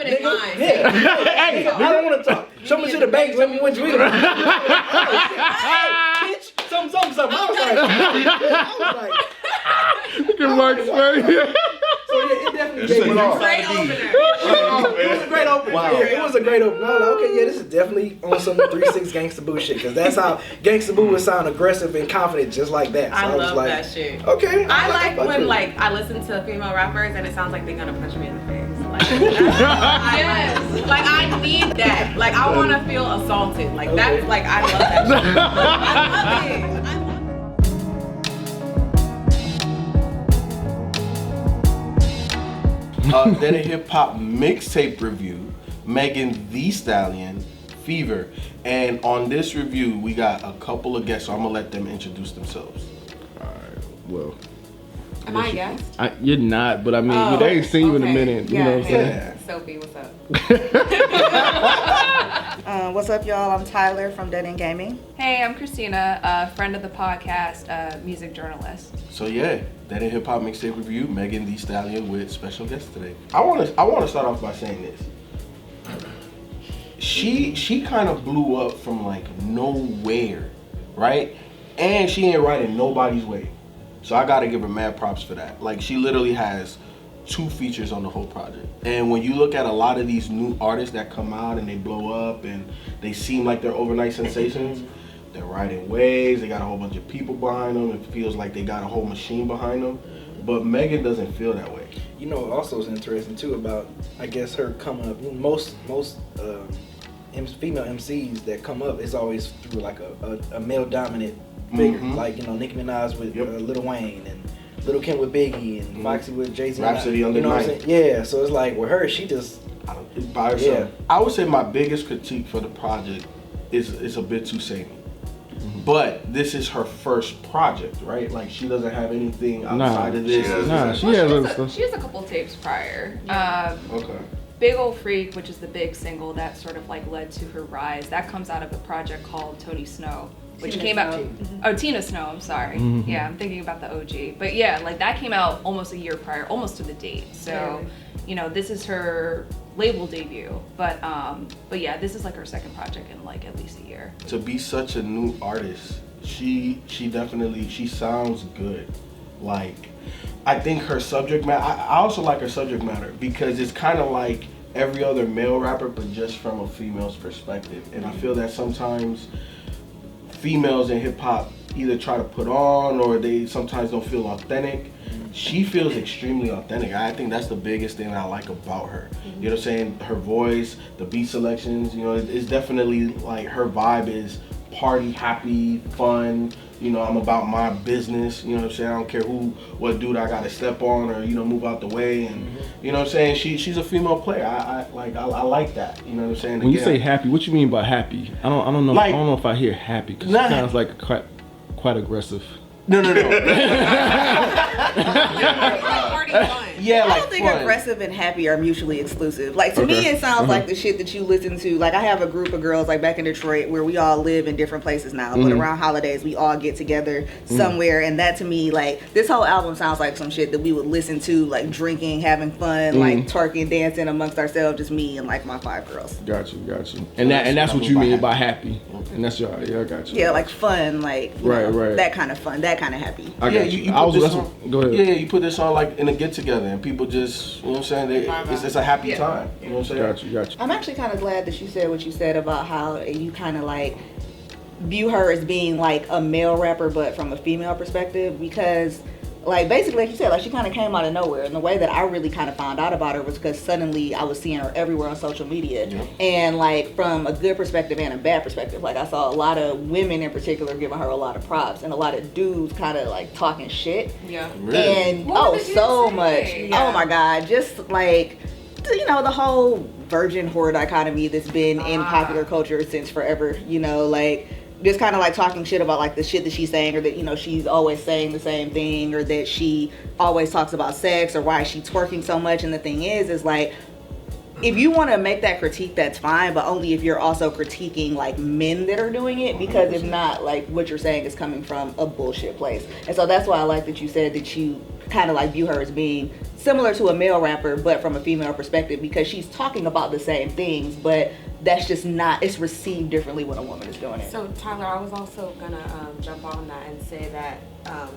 finish mine. Yeah. Hey, I don't want to talk. Show me to the bank. Let me win you. Hey, bitch. Something. I was like. Look at Myke's face. So yeah, it definitely gave me off. Great opener. It was a great opener. Wow. Yeah, it was a great opener. I was like, okay, yeah, this is definitely on some 3-6 Gangsta Boo shit, because that's how Gangsta Boo would sound aggressive and confident, just like that. So I was love like, that shit. Okay. I like when I listen to female rappers and it sounds like they're gonna punch me in the face. Like, yes. Like I need that. Like I want to feel assaulted. Like that is like I love that shit. I love it. Then a hip hop mixtape review, Megan Thee Stallion, Fever. And on this review, we got a couple of guests, so I'm gonna let them introduce themselves. Alright, well. Am I a guest? You're not, but I mean, they ain't seen you in a minute. You know what I'm saying? Yeah. Sophie, what's up? What's up, y'all? I'm Tyelerr from Dead End Gaming. Hey, I'm Christina, a friend of the podcast, music journalist. So yeah, that a hip hop mixtape review, Megan Thee Stallion with special guests today. I wanna start off by saying this. She kind of blew up from like nowhere, right? And she ain't riding nobody's wave. So I gotta give her mad props for that. Like she literally has 2 features on the whole project. And when you look at a lot of these new artists that come out and they blow up and they seem like they're overnight sensations, they're riding waves, they got a whole bunch of people behind them, it feels like they got a whole machine behind them. But Megan doesn't feel that way. You know, also is interesting too about, I guess, her coming up. Most female MCs that come up is always through like a male dominant figure, like, you know, Nicki Minaj with Lil Wayne and Lil Kim with Biggie and Foxy with Jay-Z. Rhapsody under you know what I'm Myke. saying? Yeah, so it's like with her, she just by herself. Yeah. I would say my biggest critique for the project is a bit too samey. But this is her first project, right? Like she doesn't have anything outside of this. She has a couple tapes prior. Okay. Big Ole Frea, which is the big single that sort of like led to her rise, that comes out of a project called Tony Snow, which came out. Oh, Tina Snow, I'm sorry. Yeah, I'm thinking about the OG. But yeah, like that came out almost a year prior, almost to the date. So, you know, this is her label debut. But yeah, this is like her second project in like at least a year. To be such a new artist, she definitely sounds good. Like, I think her subject matter, I also like her subject matter because it's kind of like every other male rapper, but just from a female's perspective. And I feel that sometimes females in hip hop either try to put on or they sometimes don't feel authentic. She feels extremely authentic. I think that's the biggest thing I like about her. You know what I'm saying? Her voice, the beat selections, you know, it's definitely like her vibe is party, happy, fun. You know, I'm about my business, you know what I'm saying? I don't care what dude I gotta step on or, you know, move out the way. And you know what I'm saying? She's a female player. I like that. You know what I'm saying? When you say happy, what you mean by happy? I don't know. Like, I don't know if I hear happy because it sounds like quite aggressive. No. Yeah, I don't think aggressive and happy are mutually exclusive. Like to me, it sounds like the shit that you listen to. Like I have a group of girls like back in Detroit where we all live in different places now, but around holidays we all get together somewhere, and that to me, like this whole album sounds like some shit that we would listen to, like drinking, having fun, like twerking, dancing amongst ourselves, just me and like my 5 girls. Got you. And that's what you mean by happy. And that's I got you. Yeah, like fun, like right. That kind of fun, that kind of happy. I got you. Go ahead. Yeah, you put this on like in a get together and people just, you know what I'm saying? It's a happy time. You know what I'm saying? Got you. I'm actually kind of glad that you said what you said about how you kind of like view her as being like a male rapper, but from a female perspective, because like basically like you said, like she kind of came out of nowhere, and the way that I really kind of found out about her was because suddenly I was seeing her everywhere on social media, and like from a good perspective and a bad perspective, like I saw a lot of women in particular giving her a lot of props, and a lot of dudes kind of like talking shit. Really? And so much. Oh my god, just like, you know, the whole virgin whore dichotomy that's been in popular culture since forever, you know, like just kind of like talking shit about like the shit that she's saying, or that, you know, she's always saying the same thing, or that she always talks about sex, or why she's twerking so much. And the thing is like, if you want to make that critique, that's fine, but only if you're also critiquing like men that are doing it, because if not, like what you're saying is coming from a bullshit place. And so that's why I like that you said that you kind of like view her as being similar to a male rapper, but from a female perspective, because she's talking about the same things, but that's just not, it's received differently when a woman is doing it. So Tyelerr, I was also gonna jump on that and say that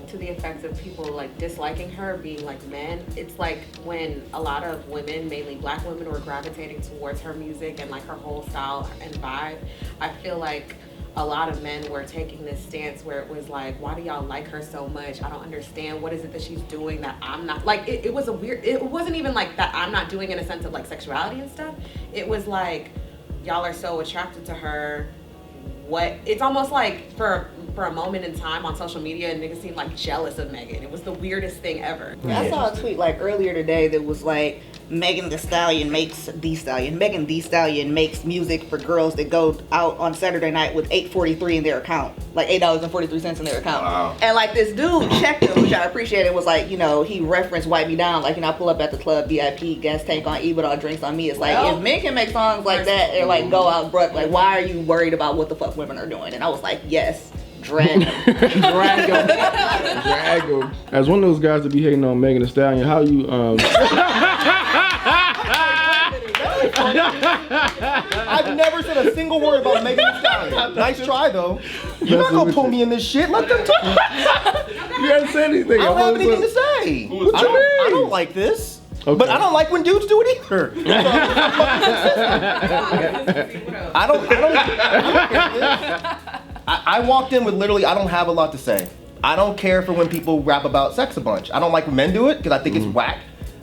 to the effects of people like disliking her being like men, it's like when a lot of women, mainly black women, were gravitating towards her music and like her whole style and vibe, I feel like a lot of men were taking this stance where it was like, why do y'all like her so much? I don't understand. What is it that she's doing that I'm not? Like, it was a weird, it wasn't even like that I'm not doing in a sense of like sexuality and stuff. It was like, y'all are so attracted to her. What? It's almost like for a moment in time on social media, niggas seemed like jealous of Megan. It was the weirdest thing ever. I saw a tweet like earlier today that was like, Megan Thee Stallion makes music for girls that go out on Saturday night with $8.43 in their account, like $8.43 in their account. Wow. And like this dude checked him, which I appreciated. Was like, you know, he referenced "Wipe Me Down," like, you know, I pull up at the club, VIP, gas tank on E, but all drinks on me. It's like, if men can make songs like that and like go out broke, like why are you worried about what the fuck women are doing? And I was like, yes. Drag him. Drag him. As one of those guys that be hating on Megan Thee Stallion, how you I've never said a single word about Megan Thee Stallion. Nice try though. You're not gonna pull me in this shit. Let them talk. You haven't said anything. I don't have anything to say. I don't like this. Okay. But I don't like when dudes do it either. I don't care. I walked in with literally, I don't have a lot to say. I don't care for when people rap about sex a bunch. I don't like when men do it because I think it's whack.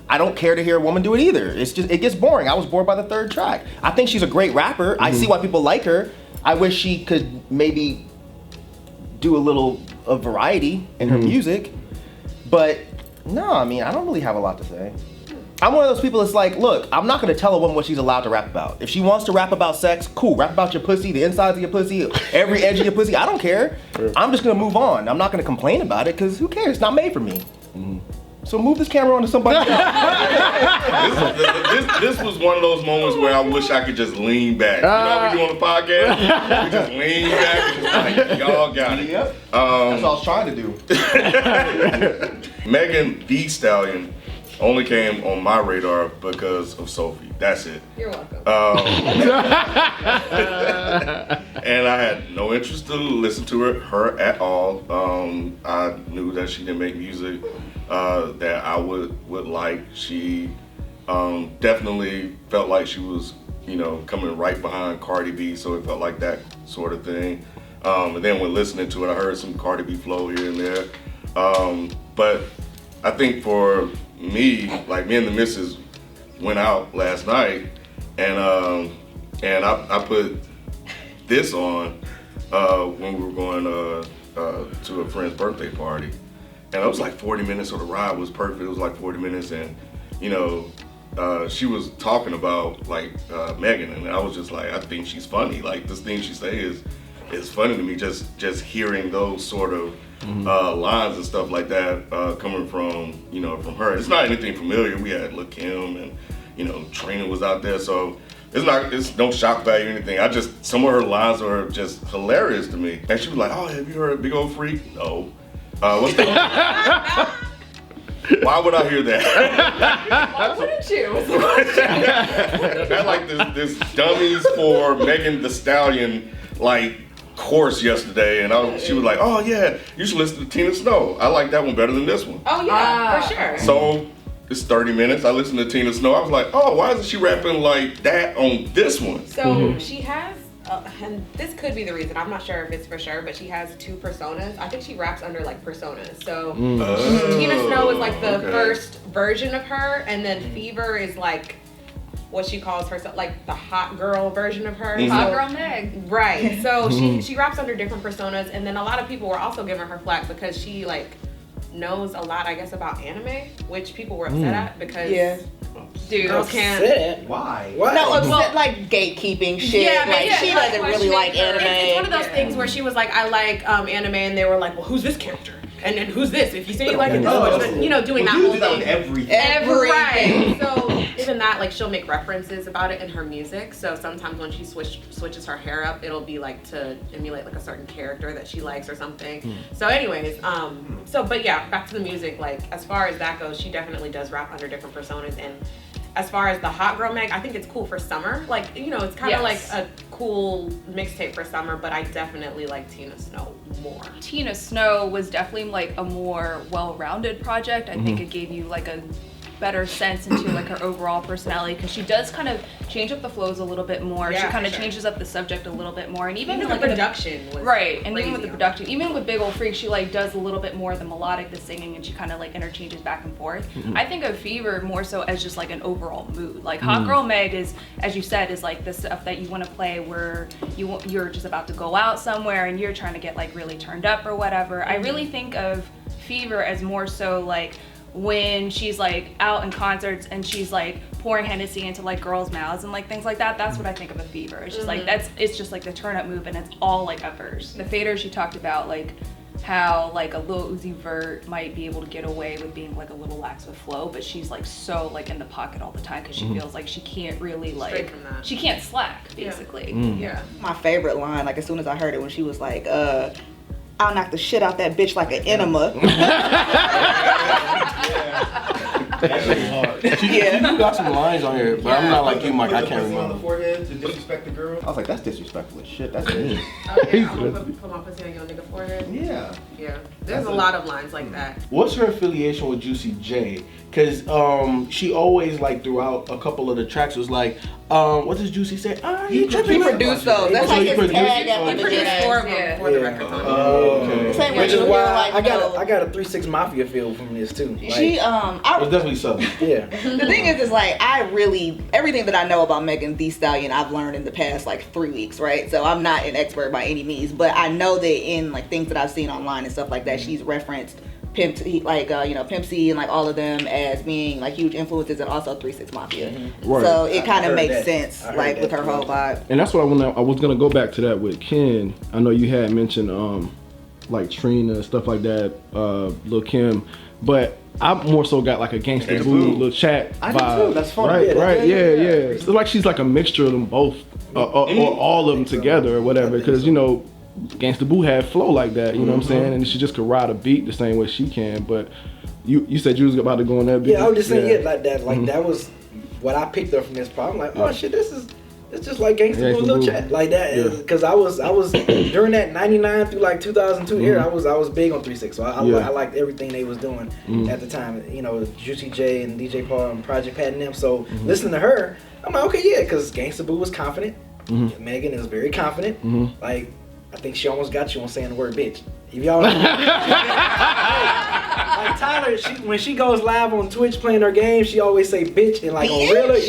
I don't care to hear a woman do it either. It's just, it gets boring. I was bored by the third track. I think she's a great rapper. I see why people like her. I wish she could maybe do a little of variety in her music. But no, I mean, I don't really have a lot to say. I'm one of those people that's like, look, I'm not gonna tell a woman what she's allowed to rap about. If she wants to rap about sex, cool, rap about your pussy, the insides of your pussy, every edge of your pussy, I don't care. I'm just gonna move on. I'm not gonna complain about it, because who cares? It's not made for me. So move this camera on to somebody else. This was one of those moments where I wish I could just lean back. You know when you on the podcast? You just lean back and just like, y'all got it. Yep. That's what I was trying to do. Megan Thee Stallion only came on my radar because of Sophie. That's it. You're welcome. And I had no interest to listen to her at all. I knew that she didn't make music that I would like. She definitely felt like she was, you know, coming right behind Cardi B, so it felt like that sort of thing. And then when listening to it, I heard some Cardi B flow here and there. But I think for me, like me and the missus went out last night, and I put this on when we were going to a friend's birthday party, and it was like 40 minutes. So the ride was perfect. It was like 40 minutes, and you know, she was talking about like Megan, and I was just like, I think she's funny. Like this thing she says is funny to me. Just hearing those sort of lines and stuff like that coming from, you know, from her. It's not anything familiar. We had Lil' Kim and, you know, Trina was out there, so it's no shock value or anything. Some of her lines are just hilarious to me. And she was like, oh, have you heard Big Ole Frea? No. What's that? Why would I hear that? Why wouldn't you? I like this dummies for Megan Thee Stallion, like, course yesterday, and she was like, oh yeah, you should listen to Tina Snow. I like that one better than this one. Oh yeah, for sure. So it's 30 minutes. I listened to Tina Snow. I was like, oh, why isn't she rapping like that on this one? So she has, and this could be the reason, I'm not sure if it's for sure, but she has two personas. I think she raps under like personas. So Tina Snow is like the first version of her, and then Fever is like what she calls herself, like the hot girl version of her. Hot girl Meg. Right. So she raps under different personas, and then a lot of people were also giving her flack because she like knows a lot, I guess, about anime, which people were upset at because dude, girls can't. Why? No, upset like gatekeeping shit. Yeah, like she doesn't really like anime. It's one of those things where she was like, I like anime, and they were like, well, who's this character? And then who's this? If you say you like it this much, you know, doing that whole do that thing. with everything. Right. So even that, like she'll make references about it in her music. So sometimes when she switches her hair up, it'll be like to emulate like a certain character that she likes or something. So anyways, but yeah, back to the music. Like as far as that goes, she definitely does rap under different personas. And as far as the hot girl Meg, I think it's cool for summer. Like, you know, it's kind of like a cool mixtape for summer, but I definitely like Tina Snow more. Tina Snow was definitely like a more well-rounded project. I think it gave you like a better sense into like her overall personality, because she does kind of change up the flows a little bit more. She kind of changes up the subject a little bit more, and even like the production was and even with the production, even with Big Ole Frea, she like does a little bit more of the melodic, the singing, and she kind of like interchanges back and forth. I think of Fever more so as just like an overall mood. Like Hot Girl Meg is, as you said, is like the stuff that you want to play where you're just about to go out somewhere and you're trying to get like really turned up or whatever. I really think of Fever as more so like when she's like out in concerts and she's like pouring Hennessy into like girls' mouths and like things like that. That's what I think of a Fever. It's just like it's just like the turn up move, and it's all like uppers. The Fader, she talked about like how like a Lil Uzi Vert might be able to get away with being like a little lax with flow, but she's like so like in the pocket all the time because she feels like she can't really like she can't slack basically. My favorite line, like as soon as I heard it, when she was like I'll knock the shit out that bitch like an enema. That's really hard. You got some lines on here, but I'm not like you, Myke. I can't remember. On the forehead to disrespect the girl. I was like, that's disrespectful as shit. That's it. I'm gonna put my pussy on your nigga forehead. Yeah. Yeah. There's a lot of lines like that. What's her affiliation with Juicy J? Cause she always like throughout a couple of the tracks was like, what does Juicy say? He produced those. That's like his tag He produced 4 of them for the record. Okay. The same way Which is you why like, I got a 3-6 Mafia feel from this too. Like, she it's definitely Southern. Yeah. The thing is like everything that I know about Megan Thee Stallion I've learned in the past like 3 weeks, right? So I'm not an expert by any means, but I know that in like things that I've seen online and stuff like that, she's referenced Pimp C and like all of them as being like huge influences, and also 3-6 Mafia. Right. So it kind of makes sense like with her whole vibe. And that's what I was gonna go back to that with Ken. I know you had mentioned like Trina, stuff like that, Lil Kim, but I more so got like a Gangsta Boo, Lil Chat vibe. I do too. That's fun. Right, yeah. So like she's like a mixture of them both, or all of them together, or whatever. Because you know, Gangsta Boo had flow like that. You know what I'm saying? And she just could ride a beat the same way she can. But you said you was about to go on that beat. Yeah, I was just saying like that. Like that was what I picked up from this part. I'm like, oh shit, it's just like Gangsta Boo, Lil Chat, like that. Because I was during that 99 through like 2002 era, I was big on 3-6, so I liked everything they was doing at the time. You know, Juicy J and DJ Paul and Project Pat and them. So listening to her, I'm like, okay, yeah, because Gangsta Boo was confident. Megan is very confident. Like, I think she almost got you on saying the word bitch. If y'all know. Like Tyelerr, when she goes live on Twitch playing her game, she always say bitch, and like on Realer,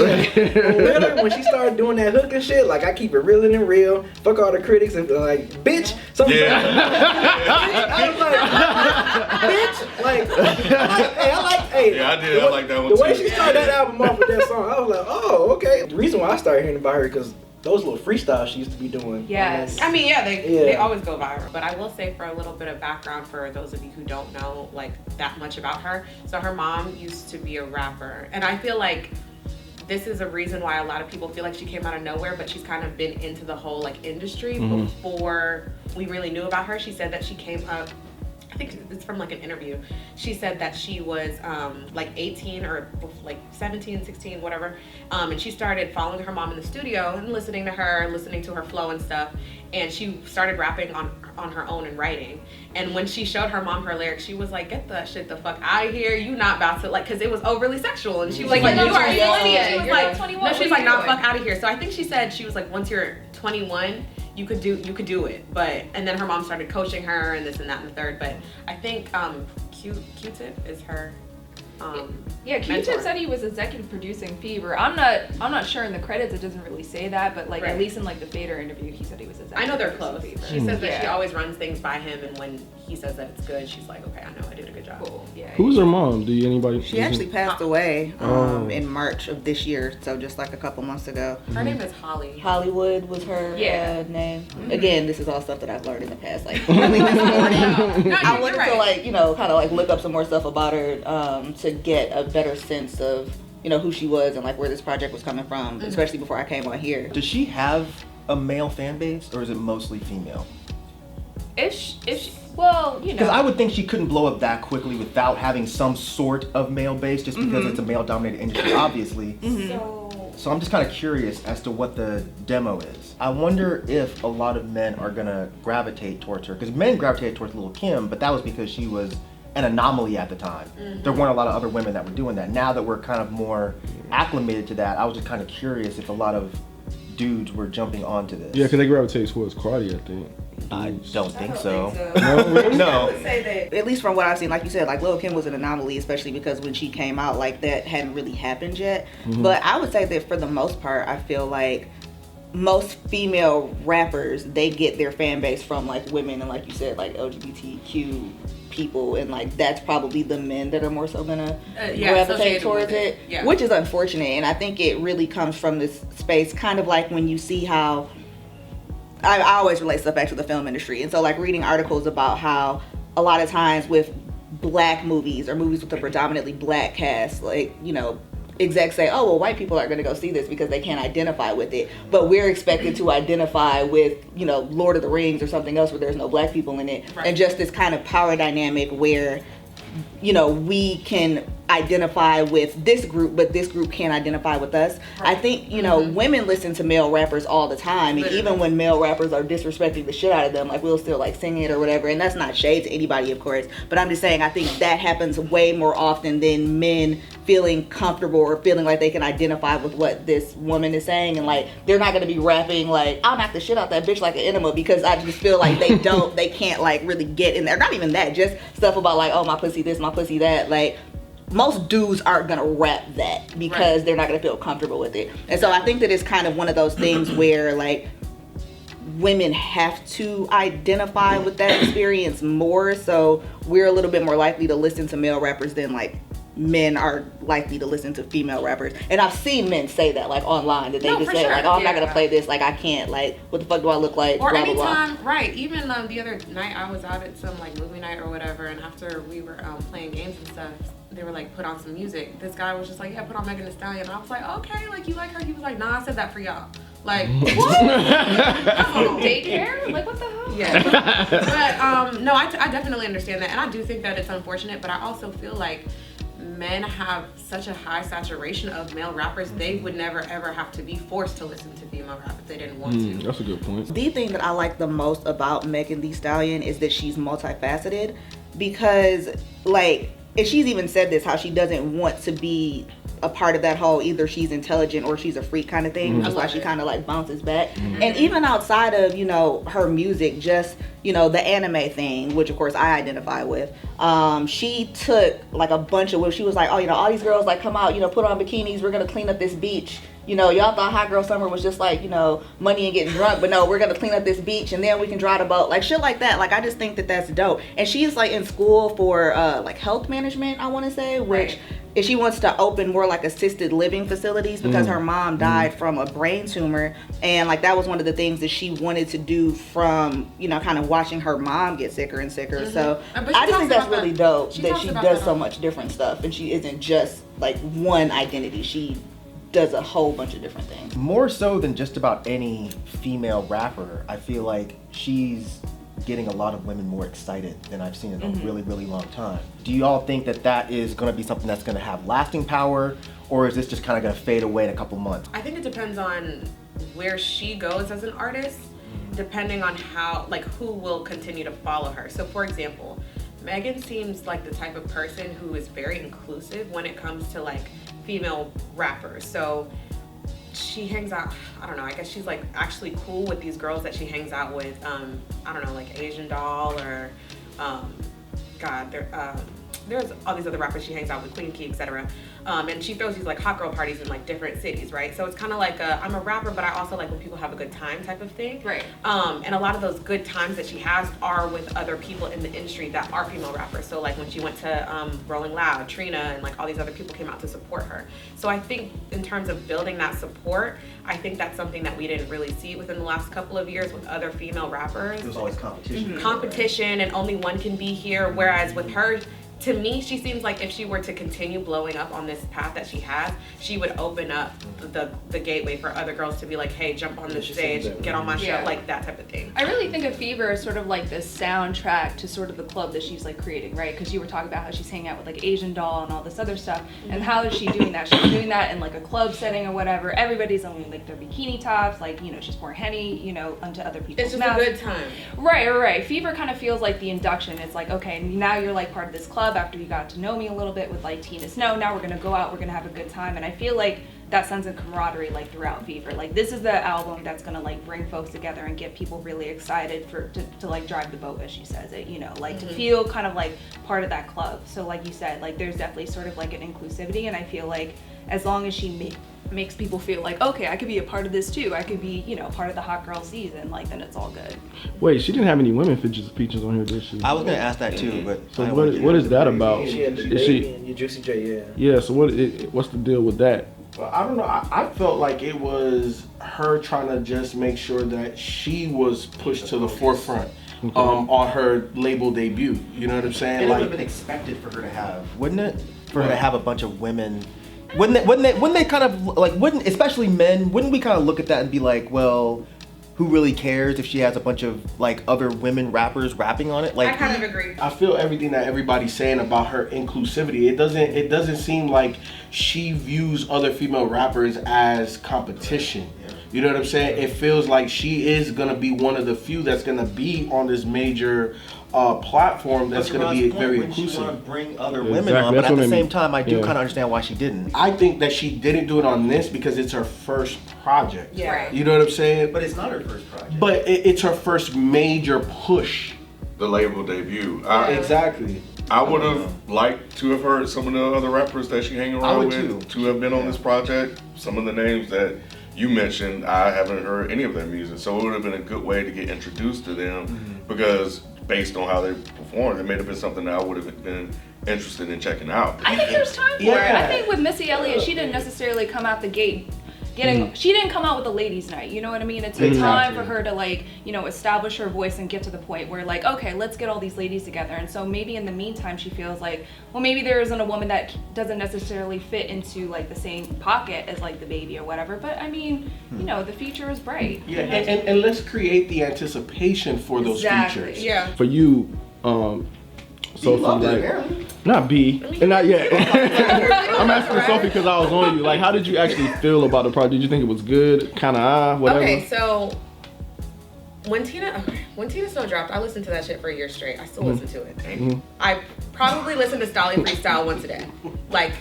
when she started doing that hook and shit, like I keep it real and real, fuck all the critics, and like bitch, something I was like, bitch, I like that one too. The way she started that album off with that song, I was like, oh, okay. The reason why I started hearing about her because those little freestyles she used to be doing. Yes. I mean, they always go viral. But I will say, for a little bit of background for those of you who don't know like that much about her. So her mom used to be a rapper. And I feel like this is a reason why a lot of people feel like she came out of nowhere, but she's kind of been into the whole like industry before we really knew about her. She said that she came up, I think it's from like an interview. She said that she was like 18 or like 17, 16, whatever. And she started following her mom in the studio and listening to her and listening to her flow and stuff. And she started rapping on her own and writing. And when she showed her mom her lyrics, she was like, get that shit the fuck out of here. You not about to, like, cause it was overly sexual. And she was like, you are 20. She was like, 21. No, she was like, nah, fuck out of here. So I think she said, she was like, once you're 21, you could do it. But, and then her mom started coaching her and this and that and the third. But I think Q-Tip is her Q-Tip said he was executive producing Fever. I'm not sure in the credits it doesn't really say that, but like at least in like the Fader interview he said he was executive. I know they're close. Fever. She says that she always runs things by him, and when he says that it's good, she's like, okay, I know I did a good job. Cool. Yeah. Who's her mom? Do anybody? She actually passed away in March of this year, so just like a couple months ago. Her name is Holly. Hollywood was her name. Again, this is all stuff that I've learned in the past, like really this morning. I wanted to like, kind of like look up some more stuff about her to get a better sense of who she was and like where this project was coming from, especially before I came on here. Does she have a male fan base, or is it mostly female? Well, Because I would think she couldn't blow up that quickly without having some sort of male base, just because it's a male-dominated industry, obviously. So I'm just kind of curious as to what the demo is. I wonder if a lot of men are gonna gravitate towards her, because men gravitated towards Lil' Kim, but that was because she was an anomaly at the time. There weren't a lot of other women that were doing that. Now that we're kind of more acclimated to that, I was just kind of curious if a lot of dudes were jumping onto this. Yeah, because they gravitate towards Cardi, I think. I don't think so. No, really? No. I would say that, at least from what I've seen, like you said, like Lil' Kim was an anomaly, especially because when she came out, like that hadn't really happened yet. But I would say that for the most part, I feel like most female rappers, they get their fan base from like women and, like you said, like LGBTQ people, and like that's probably the men that are more so gonna gravitate towards it, which is unfortunate. And I think it really comes from this space, kind of like when you see how I always relate stuff back to the film industry, and so like reading articles about how a lot of times with black movies or movies with a predominantly black cast, like execs say, oh well, white people aren't going to go see this because they can't identify with it, but we're expected to identify with Lord of the Rings or something else where there's no black people in it, and just this kind of power dynamic where we can identify with this group, but this group can't identify with us. I think women listen to male rappers all the time, and even when male rappers are disrespecting the shit out of them, like we'll still like sing it or whatever, and that's not shade to anybody, of course, but I'm just saying I think that happens way more often than men feeling comfortable or feeling like they can identify with what this woman is saying, and like they're not going to be rapping like I'll knock the shit out that bitch like an enema, because I just feel like they can't like really get in there. Not even that, just stuff about like, oh, my pussy this, my pussy that. Like most dudes aren't gonna rap that because they're not gonna feel comfortable with it. And so I think that it's kind of one of those things where like women have to identify with that experience more, so we're a little bit more likely to listen to male rappers than like men are likely to listen to female rappers. And I've seen men say that like online, that they just say like, oh, I'm not gonna play this, like I can't, like what the fuck do I look like, or blah, anytime, blah, blah. right, even the other night I was out at some like movie night or whatever, and after we were playing games and stuff, they were like, put on some music. This guy was just like, yeah, put on Megan Thee Stallion. And I was like, okay, like you like her? He was like, nah, I said that for y'all. Like, what? Daycare? Like, what the hell? Yeah. But no, I definitely understand that, and I do think that it's unfortunate, but I also feel like men have such a high saturation of male rappers, they would never ever have to be forced to listen to female rap if they didn't want to. That's a good point. The thing that I like the most about Megan Thee Stallion is that she's multifaceted, because like, and she's even said this, how she doesn't want to be a part of that whole either she's intelligent or she's a freak kind of thing. That's why she kind of like bounces back. And even outside of her music, just the anime thing, which of course I identify with, she took like a bunch of, she was like, oh, all these girls like come out, put on bikinis, we're gonna clean up this beach. Y'all thought Hot Girl Summer was just like, money and getting drunk, but no, we're gonna clean up this beach and then we can drive the boat. Like shit like that. Like I just think that that's dope. And she's like in school for like health management, I want to say, which if she wants to open more like assisted living facilities, because her mom died from a brain tumor, and like that was one of the things that she wanted to do from kind of watching her mom get sicker and sicker. So I just think that's really dope that she does so much different stuff, and she isn't just like one identity. She does a whole bunch of different things. More so than just about any female rapper, I feel like she's getting a lot of women more excited than I've seen in a really, really long time. Do you all think that that is going to be something that's going to have lasting power, or is this just kind of going to fade away in a couple months? I think it depends on where she goes as an artist, depending on how, like, who will continue to follow her. So for example, Megan seems like the type of person who is very inclusive when it comes to like female rappers. So she hangs out, I don't know, I guess she's like actually cool with these girls that she hangs out with, I don't know, like Asian Doll or there's all these other rappers she hangs out with, Queen Key, etc. And she throws these like hot girl parties in like different cities, right? So it's kind of like I'm a rapper, but I also like when people have a good time type of thing. Right. And a lot of those good times that she has are with other people in the industry that are female rappers. So like when she went to Rolling Loud, Trina, and like all these other people came out to support her. So I think in terms of building that support, I think that's something that we didn't really see within the last couple of years with other female rappers. It was always competition. Competition, and only one can be here, whereas with her, to me, she seems like if she were to continue blowing up on this path that she has, she would open up the gateway for other girls to be like, hey, jump on this stage, get on my show, like that type of thing. I really think of Fever as sort of like this soundtrack to sort of the club that she's like creating, right? Because you were talking about how she's hanging out with like Asian Doll and all this other stuff. And how is she doing that? She's doing that in like a club setting or whatever. Everybody's only like their bikini tops, like, you know, she's pouring Henny, you know, onto other people's It's just a good time. Right. Fever kind of feels like the induction. It's like, okay, now you're like part of this club after you got to know me a little bit with like Tina Snow. Now we're gonna go out, we're gonna have a good time. And I feel like that sense of camaraderie like throughout Fever. Like this is the album that's gonna like bring folks together and get people really excited to like drive the boat, as she says it, you know, like to feel kind of like part of that club. So like you said, like there's definitely sort of like an inclusivity, and I feel like as long as she makes people feel like, okay, I could be a part of this too. I could be, you know, part of the hot girl season. Like then it's all good. Wait, she didn't have any women features on here, did she? I was gonna ask that too, but so what is that about? She had the Baby and your Juicy J, Yeah. So what's the deal with that? Well, I don't know. I felt like it was her trying to just make sure that she was pushed to the forefront on her label debut. You know what I'm saying? And it would have been expected for her to have, wouldn't it? For her to have a bunch of women. Wouldn't they kind of like, especially men, wouldn't we kind of look at that and be like, well, who really cares if she has a bunch of like other women rappers rapping on it? Like, I kind of agree. I feel everything that everybody's saying about her inclusivity. It doesn't seem like she views other female rappers as competition. You know what I'm saying? It feels like she is gonna be one of the few that's gonna be on this major platform that's going to be very inclusive. She want to bring other women on, but at the same time, I do kind of understand why she didn't. I think that she didn't do it on this because it's her first project. Yeah. You know what I'm saying? But it's not her first project. But it's her first major push. The label debut. Exactly. I would have liked to have heard some of the other rappers that she hang around with to have been on this project. Some of the names that you mentioned, I haven't heard any of their music, so it would have been a good way to get introduced to them because based on how they performed, it may have been something that I would have been interested in checking out. I think there's time for it. I think with Missy Elliott, she didn't necessarily come out the gate she didn't come out with a ladies' night, you know what I mean? It took time for her to like, you know, establish her voice and get to the point where like, okay, let's get all these ladies together. And so maybe in the meantime, she feels like, well, maybe there isn't a woman that doesn't necessarily fit into like the same pocket as like the Baby or whatever. But I mean, you know, the future is bright. Yeah, and let's create the anticipation for those features. Yeah. For you, Sophie, like, not B, and not yet. I'm asking Sophie because I was on you. Like, how did you actually feel about the project? Did you think it was good? Kind of whatever? Okay, so when Tina Snow dropped, I listened to that shit for a year straight. I still listen to it. Okay? I probably listen to Stallion Freestyle once a day, like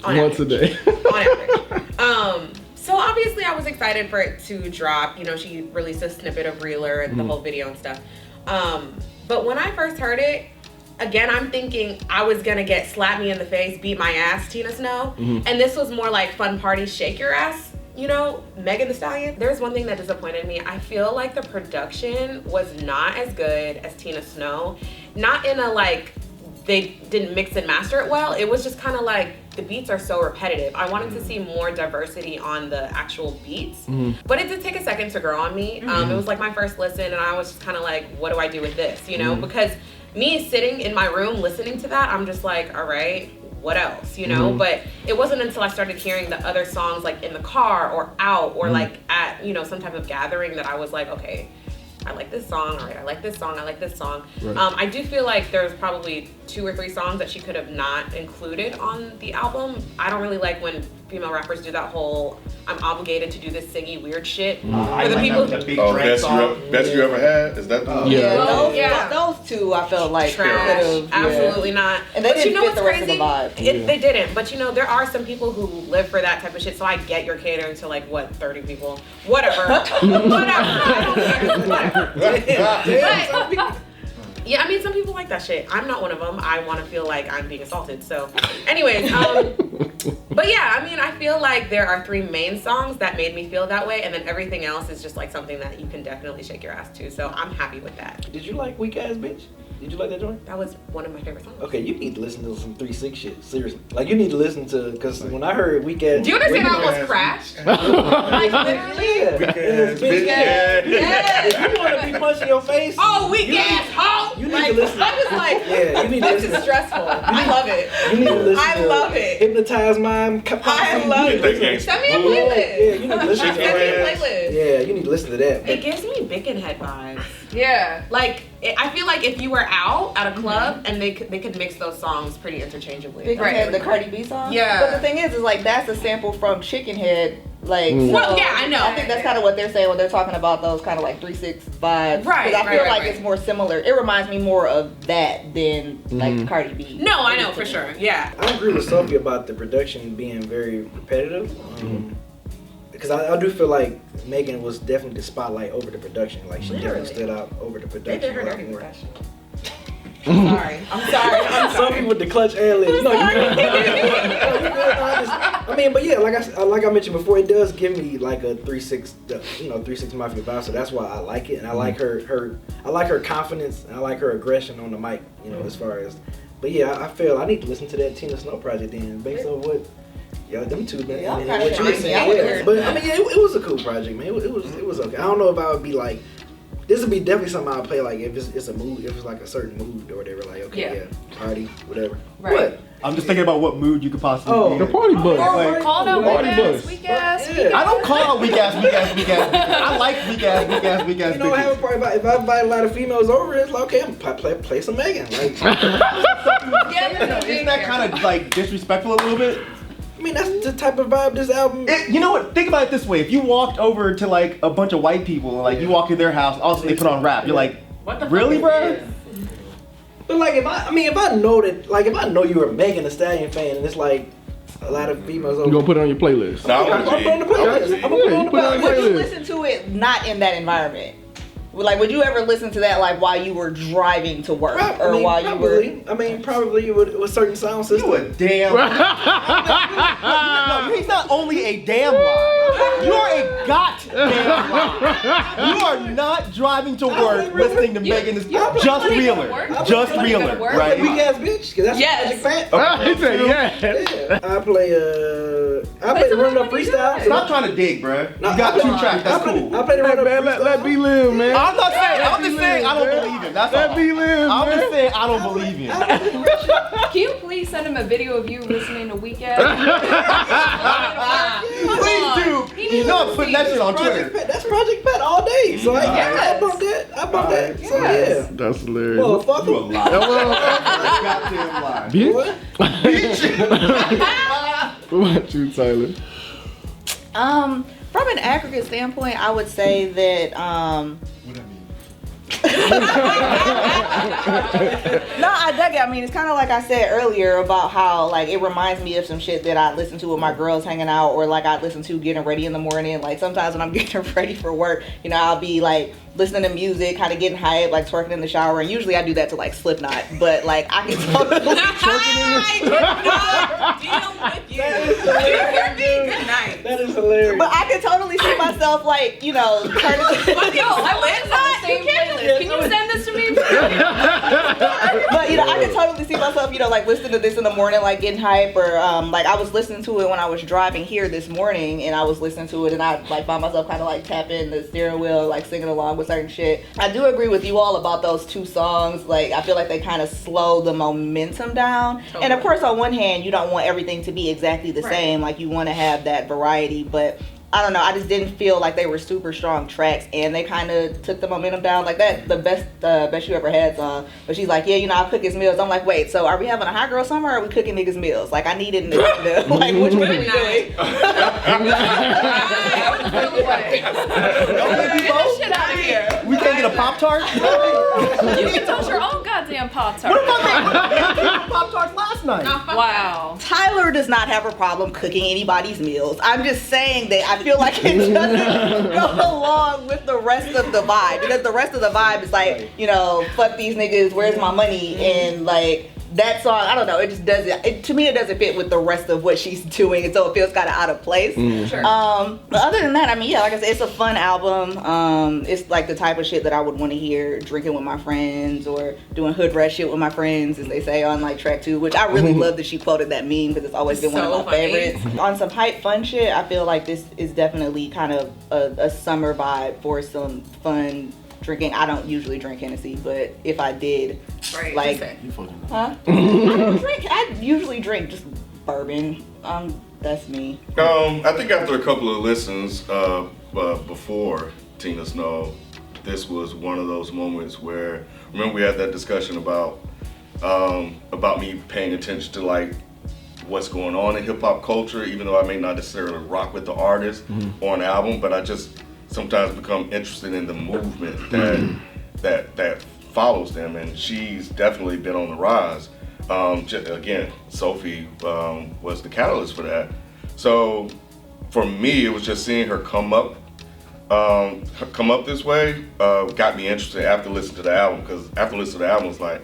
once a day. On average. So obviously I was excited for it to drop. You know, she released a snippet of Reeler and the whole video and stuff. But when I first heard it, again, I'm thinking I was gonna get slap me in the face, beat my ass, Tina Snow. And this was more like fun party, shake your ass, you know, Megan Thee Stallion. There's one thing that disappointed me. I feel like the production was not as good as Tina Snow. Not in a like, they didn't mix and master it well. It was just kind of like, the beats are so repetitive. I wanted to see more diversity on the actual beats. But it did take a second to grow on me. It was like my first listen and I was just kind of like, what do I do with this, you know? Because me sitting in my room listening to that, I'm just like, all right, what else, you know? But it wasn't until I started hearing the other songs like in the car or out or like at, you know, some type of gathering that I was like, okay, I like this song, all right, I like this song, I like this song. Right. I do feel like there's probably 2 or 3 songs that she could have not included on the album. I don't really like when female rappers do that whole, I'm obligated to do this singy weird shit. For the people who... Best you ever had? Is that the... Yeah. Those two I felt like trash. Absolutely not. And they didn't you know fit the rest of the vibe. They didn't. But you know, there are some people who live for that type of shit. So I get you're catering to like, what, 30 people? Whatever. I don't care. Whatever. Yeah, I mean, some people like that shit. I'm not one of them. I want to feel like I'm being assaulted. So, anyways, But yeah, I mean, I feel like there are 3 main songs that made me feel that way, and then everything else is just like something that you can definitely shake your ass to. So I'm happy with that. Did you like Weak Ass Bitch? Did you like that joint? That was one of my favorite songs. Okay, you need to listen to some 3-6 shit. Seriously, like you need to listen to because when I heard Weak Ass, Do you understand I almost crashed? Like literally. Yeah. If you want to be punched in your face, Oh, weak ass hoe! You need Like, to listen. I'm just like, Yeah, you need to this listen. is stressful. I love it. You need to listen. I to love it. Hypnotize Mind. I love it. That gangsta Send me a boo. Yeah, playlist. you need to listen to Send me a that. playlist. Yeah, you need to listen to that. It gives me Bickenhead vibes. Yeah. Like, I feel like if you were out at a club and they could mix those songs pretty interchangeably. Big Head, the Cardi B song. Yeah. But the thing is like that's a sample from Chicken Head. Like, Well, yeah, I know. I think that's kind of what they're saying when they're talking about those kind of like 3-6 vibes. Right, Because I feel right, like right. it's more similar. It reminds me more of that than like Cardi B. No, I know for sure. Yeah. I agree with Sophie about the production being very repetitive. Because I do feel like Megan was definitely the spotlight over the production. Like she definitely stood out over the They production. did her a lot dirty more. with that shit. I'm sorry. Sophie with the clutch ad libs. No, you good. I mean, but yeah, like I mentioned before, it does give me like a 3-6, 3-6 Mafia vibe. So that's why I like it, and I like I like her confidence, and I like her aggression on the mic. As far as. But yeah, I feel I need to listen to that Tina Snow project then, based on what. Yeah, them two been. Yeah, what kinda you were trying saying, to- yeah. But I mean, yeah, it was a cool project, man. It was okay. I don't know if I would be like. This would be definitely something I'll play like if it's a mood, if it's like a certain mood or whatever. Like okay, yeah, party, whatever. Right. What? I'm just thinking about what mood you could possibly The be. party bus. Like, Call out Party weak ass, bus. weak ass. Yeah. I don't call weak ass. I like weak ass You know, I have a party about if I invite a lot of females over, it's like okay, I'm play some Megan. Like, Yeah, Isn't that kind of like disrespectful a little bit? I mean, that's the type of vibe this album. You know what? Think about it this way: if you walked over to like a bunch of white people, and like you walk in their house, also they put on rap, you're like, What the fuck really, is bro? this? But like, if I know that, like, if I know you're a Megan Thee Stallion fan, and it's like a lot of females You over. gonna put it on your playlist? No, I'm putting on the playlist. I'm gonna put it on the put it on playlist. your Would you playlist. listen to it not in that environment? Like, would you ever listen to that like while you were driving to work or while you were? Probably with certain sound You system. a damn. No, he's not only a damn lie. You are a goddamn lie. You are not driving to work listening to Megan Thee Stallion. Just putting it to Realer. work? Just Putting it to Realer, work? right? Weak ass bitch, cause that's Yes. Project Fat. He said yeah. Yeah. I play the Run Up Freestyle. Stop trying to dig, bruh. You got 2 tracks. That's cool. I play the Run Up Man, let Freestyle. B live, man. I'm not saying. I'm just saying I don't believe him. That's all. Let B live, I'm man. just saying I don't believe him. Can you please send him a video of you listening to Weak Ass? Please do. You know I'm putting that shit on Twitter. That's Project Fat all day. So I bump that. So yeah. That's hilarious. Motherfucker. You a lie. Goddamn lie. Bitch. What about you, Tyler? From an aggregate standpoint, I would say that no, I dug it. I mean, it's kind of like I said earlier about how like it reminds me of some shit that I listen to with my girls hanging out, or like I listen to getting ready in the morning. Like sometimes when I'm getting ready for work, I'll be like listening to music, kind of getting hyped, like twerking in the shower, and usually I do that to like Slipknot. But like I can totally Good night. That is hilarious. But I can totally see myself like turning. Yo, I live on the same playlist. Can you send this to me? But I can totally see myself, like listening to this in the morning, like getting hype, or like I was listening to it when I was driving here this morning, and I was listening to it, and I like found myself kind of like tapping the steering wheel, like singing along with certain shit. I do agree with you all about those 2 songs. Like I feel like they kind of slow the momentum down. Totally. And of course, on one hand, you don't want everything to be exactly the same. Like you want to have that variety, but I don't know. I just didn't feel like they were super strong tracks, and they kind of took the momentum down. Like that, the best you ever had song. But she's like, yeah, I cook his meals. I'm like, wait, so are we having a hot girl summer, or are we cooking niggas meals? Like I needed to like, which one are we doing? Shit out of here. We can't get a Pop-Tart? You can toast your own goddamn Pop-Tart. What about that? Pop-Tarts last night. Wow. Tyelerr does not have a problem cooking anybody's meals. I'm just saying that I feel like it doesn't go along with the rest of the vibe, because the rest of the vibe is like, fuck these niggas, where's my money, and like that song, I don't know, it just doesn't, to me it doesn't fit with the rest of what she's doing, and so it feels kind of out of place. Sure. But other than that, I mean, yeah, like I said, it's a fun album. It's like the type of shit that I would want to hear drinking with my friends or doing hood rat shit with my friends, as they say on like track 2, which I really love that she quoted that meme because it's always been one of my favorites. On some hype fun shit, I feel like this is definitely kind of a summer vibe for some fun drinking. I don't usually drink Hennessy, but if I did, like, huh? I usually drink just bourbon. That's me. I think after a couple of listens before Tina Snow, this was one of those moments where, remember we had that discussion about me paying attention to like what's going on in hip hop culture, even though I may not necessarily rock with the artist on the album, but I just sometimes become interested in the movement that follows them, and she's definitely been on the rise. Again, Sophie was the catalyst for that. So for me, it was just seeing her come up this way got me interested after listening to the album, because after listening to the album, it was like,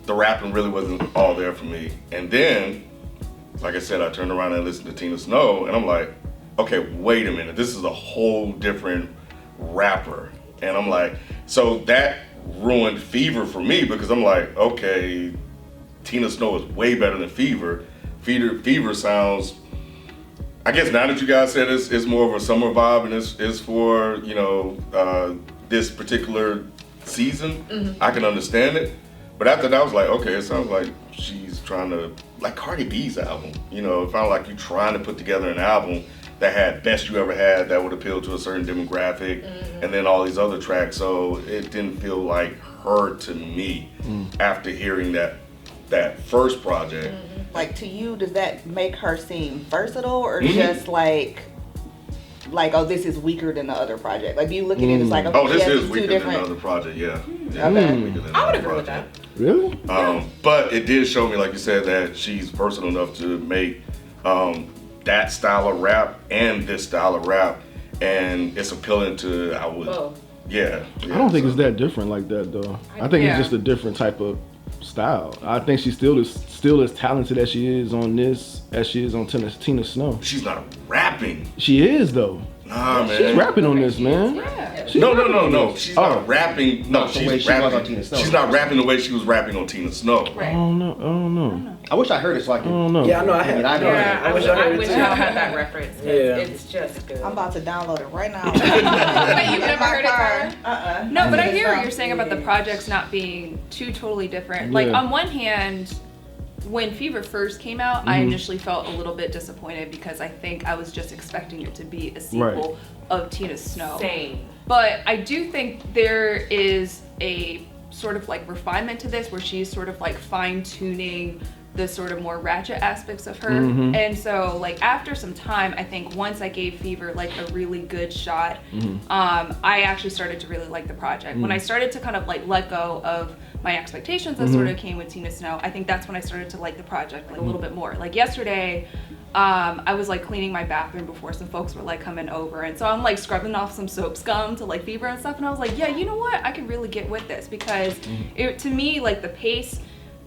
the rapping really wasn't all there for me. And then, like I said, I turned around and listened to Tina Snow, and I'm like, okay, wait a minute, this is a whole different rapper. And I'm like, so that ruined Fever for me, because I'm like, okay, Tina Snow is way better than Fever. Fever sounds, I guess now that you guys said it's more of a summer vibe and it's for, this particular season, I can understand it. But after that, I was like, okay, it sounds like she's trying to, like Cardi B's album, it sounded like you're trying to put together an album that had Best You Ever Had, that would appeal to a certain demographic, and then all these other tracks. So it didn't feel like her to me after hearing that first project. Like, to you, does that make her seem versatile, or just like, oh, this is weaker than the other project? Like, do you look at it as like, okay, oh, this is two weaker different... than the other project, yeah. Okay. I would agree with that. Really? But it did show me, like you said, that she's versatile enough to make that style of rap and this style of rap, and it's appealing to, yeah. I don't think it's that different like that though. I think it's just a different type of style. I think she's still as talented as she is on this as she is on Tina Snow. She's not rapping. She is though. Nah, man. She's rapping on this, man. No. She's not rapping. No, she's rapping on Tina Snow. She's not rapping the way she was rapping on Tina Snow. Right. Oh no. I wish I heard it so I could. Oh no. Yeah, I know I had. I wish I had that reference. Yeah. It's just good. I'm about to download it right now. But you've never heard it, Tyrell? No, but I hear what you're saying about the Sophie. projects not being two totally different. Yeah. Like, on one hand, when Fever first came out, I initially felt a little bit disappointed because I think I was just expecting it to be a sequel of Tina Snow. Same. But I do think there is a sort of like refinement to this where she's sort of like fine-tuning the sort of more ratchet aspects of her. And so like after some time, I think once I gave Fever like a really good shot, I actually started to really like the project. When I started to kind of like let go of my expectations that sort of came with Tina Snow, I think that's when I started to like the project like a little bit more. Like yesterday, I was like cleaning my bathroom before some folks were like coming over, and so I'm like scrubbing off some soap scum to like Fever and stuff, and I was like, yeah, you know what, I can really get with this because it, to me, like the pace,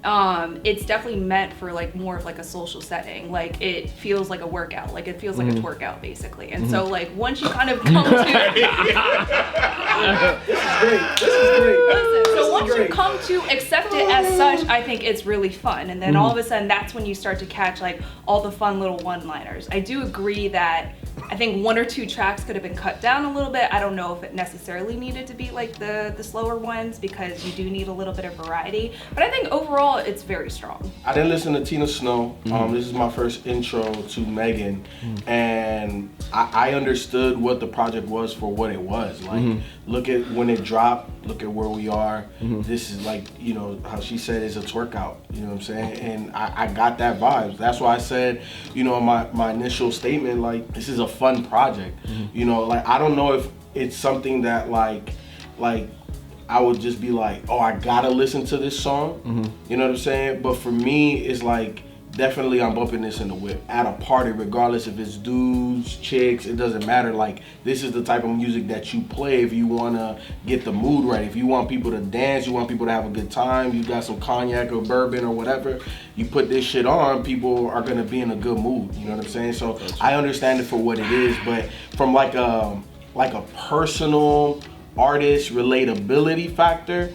it's definitely meant for like more of like a social setting. Like it feels like a workout, like it feels like a twerk out basically. And so like once you kind of come to This is great. listen, so once you come to accept it as such, I think it's really fun. And then all of a sudden that's when you start to catch like all the fun little one-liners. I do agree that I think one or two tracks could have been cut down a little bit. I don't know if it necessarily needed to be like the slower ones because you do need a little bit of variety. But I think overall it's very strong. I didn't listen to Tina Snow. This is my first intro to Megan, and I understood what the project was for what it was. Like, look at when it dropped. Look at where we are. This is like, you know, how she said it's a twerk out. You know what I'm saying? And I got that vibe. That's why I said, you know, my initial statement, like, this is a fun project. You know, like, I don't know if it's something that like I would just be like, oh, I gotta listen to this song. You know what I'm saying? But for me, it's like definitely I'm bumping this in the whip at a party, regardless if it's dudes, chicks, it doesn't matter. Like, this is the type of music that you play if you want to get the mood right. If you want people to dance, you want people to have a good time, you got some cognac or bourbon or whatever, you put this shit on, people are going to be in a good mood. You know what I'm saying? So I understand it for what it is, but from like a personal artist relatability factor,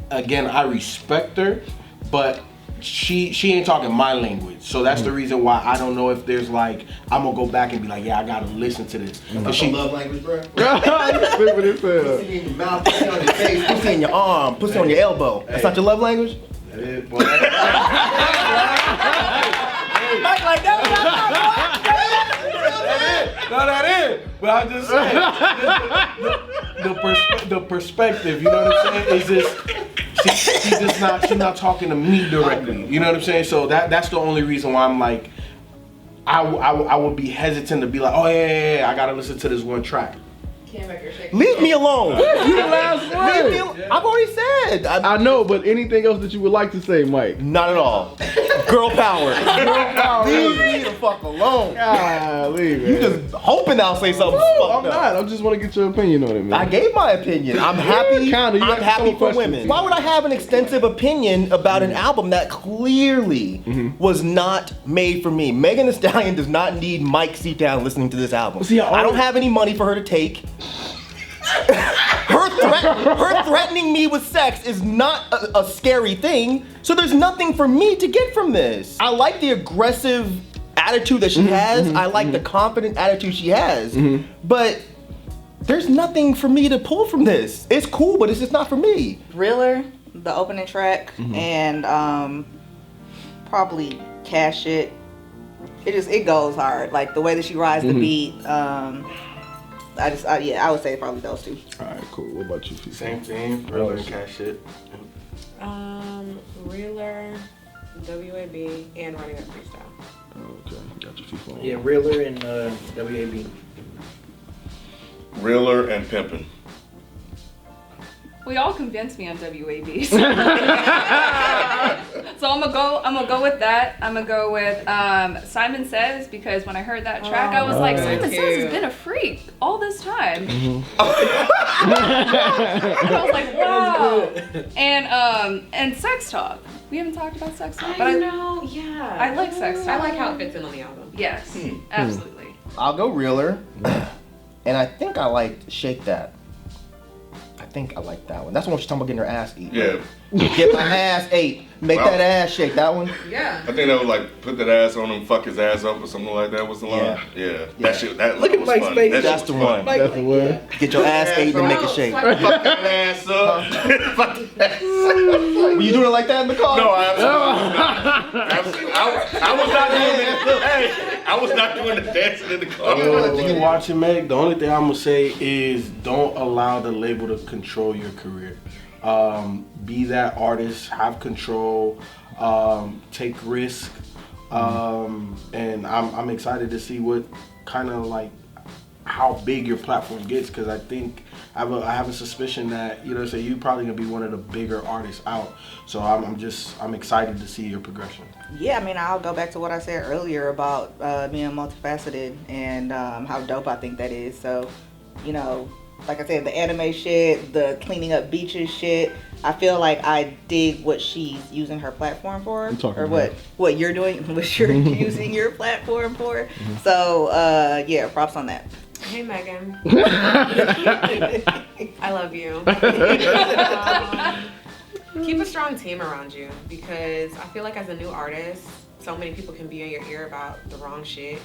again, I respect her, but she ain't talking my language. So that's the reason why I don't know if there's like, I'm gonna go back and be like, yeah, I gotta listen to this. That's she love language, bro. Pussy in your mouth, pussy on your face, pussy in your arm, pussy on your elbow. That's not your love language? That is, boy. Myke like that. No, that is. But I'm just saying, the perspective, you know what I'm saying? Is just she's not talking to me directly. You know what I'm saying? So that's the only reason why I'm like, I would be hesitant to be like, oh yeah, I gotta listen to this one track. Leave me alone. You the last one. I've already said. I know, but anything else that you would like to say, Myke? Not at all. Girl power. Girl power. Leave me the fuck alone. Golly, man. You just hoping I'll say something I'm fucked up. not. I just want to get your opinion on it, man. I gave my opinion. I'm happy. Kinda. You I'm got happy some for questions. women. Why would I have an extensive opinion about an album that clearly was not made for me? Megan Thee Stallion does not need Myke sit down listening to this album. See, I don't have any money for her to take. Her threatening me with sex is not a scary thing, so there's nothing for me to get from this. I like the aggressive attitude that she has. I like the confident attitude she has, but there's nothing for me to pull from this. It's cool, but it's just not for me. Thriller, the opening track, and probably Cash It. It goes hard. Like the way that she rides the beat. I would say probably those two. All right, cool. What about you, Feefo? Same thing. Realer and Cash Shit. Realer, WAB, and Running Up Freestyle. Okay, got your Feefo. Yeah, Realer and WAB. Realer and Pimpin'. Well, y'all convinced me on WAB. So I'm gonna go with that. I'm gonna go with Simon Says, because when I heard that track, I was like, Simon Says has been a freak all this time. I was like, wow. And Sex Talk. We haven't talked about Sex Talk, but I know, yeah. I like Sex Talk. I like how it fits in on the album. Yes, absolutely. I'll go Realer, and I think I liked Shake That. I think I like that one. That's the one she's talking about getting her ass eaten. Yeah. Get my ass ate. Make that ass shake. That one. Yeah. I think that was like put that ass on him, fuck his ass up or something like that was the line. Yeah. That shit. That Look at was Mike's fun. face. That That's shit the was fun. one. That's the one. Get your ass ate and make it shake. Fuck that ass up. Fuck that ass up. Were you doing it like that in the car? No, absolutely not. I was not doing that. Hey, I was not doing the dancing in the car. You watching, Meg? The only thing I'm gonna say is don't allow the label to control your career. Be that artist, have control, take risk, and I'm excited to see what kind of like how big your platform gets, because I think I have a suspicion that you're probably gonna be one of the bigger artists out. So I'm excited to see your progression. Yeah, I mean, I'll go back to what I said earlier about being multifaceted and how dope I think that is. So, like I said, the anime shit, the cleaning up beaches shit, I feel like I dig what she's using her platform for, or what you're doing, what you're using your platform for. So, yeah, props on that. Hey, Megan. I love you. Keep a strong team around you, because I feel like as a new artist, so many people can be in your ear about the wrong shit.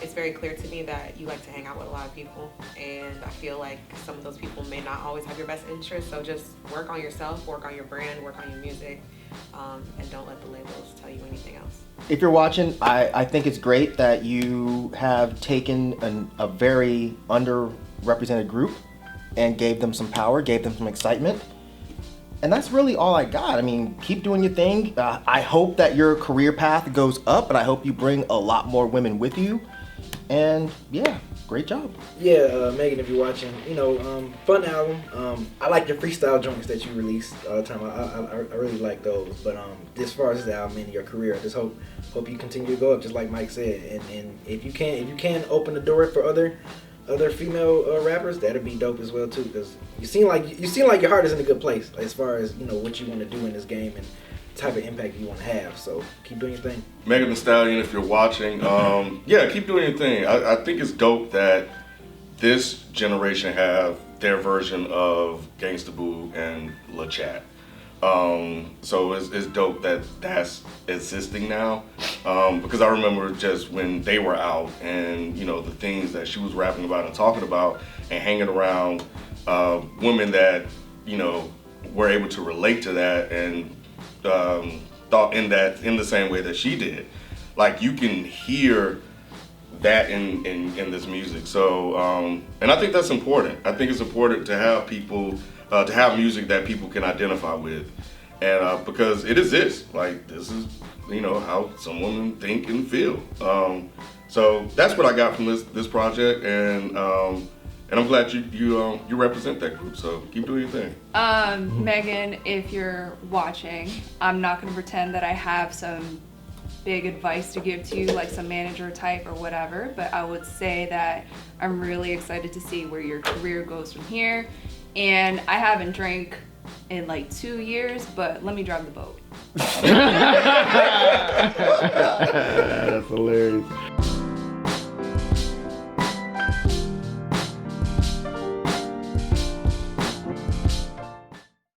It's very clear to me that you like to hang out with a lot of people, and I feel like some of those people may not always have your best interest, so just work on yourself, work on your brand, work on your music, and don't let the labels tell you anything else. If you're watching, I think it's great that you have taken a very underrepresented group and gave them some power, gave them some excitement. And that's really all I got. I mean, keep doing your thing. I hope that your career path goes up, and I hope you bring a lot more women with you. And yeah, Great job. Yeah, Megan, if you're watching, fun album. I like your freestyle joints that you released all the time. I really like those. But as far as the album and your career, I just hope you continue to go up, just like Myke said. And if you can open the door for other female rappers, that'd be dope as well too. Because you seem like your heart is in a good place as far as what you want to do in this game and type of impact you want to have. So keep doing your thing. Megan Thee Stallion, if you're watching, yeah, keep doing your thing. I think it's dope that this generation have their version of Gangsta Boo and La Chat. So it's dope that that's existing now. Because I remember just when they were out and, the things that she was rapping about and talking about and hanging around women that, were able to relate to that and thought in the same way that she did. Like you can hear that in this music. So and I think that's important. I think it's important to have people to have music that people can identify with, and because it exists. Like this is how some women think and feel. So that's what I got from this project, and I'm glad you represent that group. So keep doing your thing. Megan, if you're watching, I'm not going to pretend that I have some big advice to give to you, like some manager type or whatever, but I would say that I'm really excited to see where your career goes from here. And I haven't drank in like 2 years, but let me drive the boat. That's hilarious.